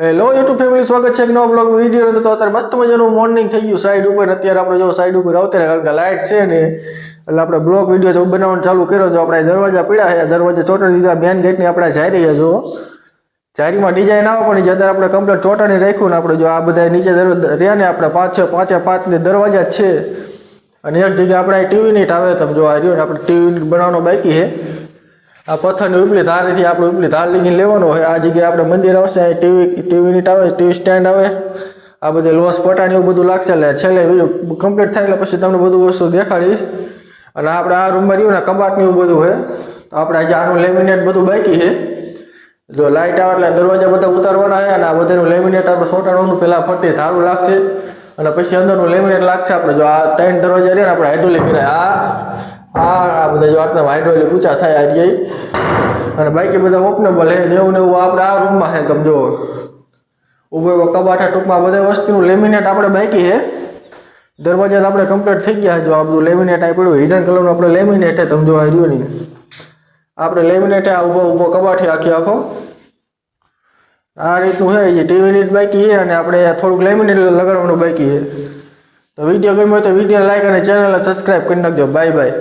Hello YouTube family, સ્વાગત છે એક નવો બ્લોગ વિડીયો. તો અત્યારે મસ્ત મજાનું મોર્નિંગ થઈ ગયું સાઈડ ઉપર. અત્યારે આપણે જો સાઈડ ઉપર આવતા કારણ કે લાઇટ છે ને, એટલે આપણે બ્લોગ વિડીયો બનાવવાનું ચાલુ કર્યો. જો આપણે દરવાજા પીડા છે, દરવાજા ચોટાડી દીધા. મેન ગેટની આપણે જારી છે. જો જારીમાં ડિઝાઇન આવે પણ જ્યારે આપણે કમ્પ્લીટ ચોટાડી રાખ્યું ને, આપણે જો આ બધા નીચે રહ્યા ને આપણે પાંચ ને દરવાજા જ છે. અને એક જગ્યાએ આપણે ટીવીની ટાવે તમે જો આ રહ્યો ને, આપણે ટીવી બનાવવાનો બાકી છે. આ પથ્થરની ઉપલી ધારેથી આપણે ઉપલી ધાર લીધીને લેવાનો હોય. આ જગ્યાએ આપણે મંદિર આવશે, ટીવીની ટાવે, ટીવી સ્ટેન્ડ આવે, આ બધી લોસ પટાણ એવું બધું લાગશે. એટલે છેલ્લે વિડીયો કમ્પ્લીટ થાય એટલે પછી તમને બધું વસ્તુ દેખાડીશ. અને આપણે આ રૂમમાં રહ્યું ને કબાટને એવું બધું હોય, તો આપણે આજે આનું લેમિનેટ બધું બાકી છે. જો લાઇટ આવે એટલે દરવાજા બધા ઉતારવાના છે. અને આ બધાનું લેમિનેટ આપણે સોટાડવાનું પહેલાં ફરતી ધારું લાગશે અને પછી અંદરનું લેમિનેટ લાગશે. આપણે જો આ 3 દરવાજા રહ્યા ને આપણે હાઇડ્રોલિક કર્યા. આ બધા જો આટલા હાઇડ્રોલિક ઊંચા થાય આ રહી. અને બાકી બધા ઓપનેબલ છે. નેવું આપણે આ રૂમમાં છે. તમે જો ઉભો કબાટા ટૂંકમાં બધા વસ્તુનું લેમિનેટ આપણે બાકી છે. દરવાજા આપણે કમ્પ્લીટ થઈ ગયા. જો આ બધું લેમિનેટ આ પડ્યું હિડન કલરનું આપણે લેમિનેટ છે. તમે જો આ રહ્યું નહીં, આપણે લેમિનેટ આ ઊભો કબાટ છે આખો આ રીતનું છે. જે ટીવીની જ બાકી છે અને આપણે થોડુંક લેમિનેટ લગાડવાનું બાકી છે. તો વિડીયો ગમ્યો તો વિડીયો લાઈક અને ચેનલને સબસ્ક્રાઈબ કરી નાખજો. Bye bye.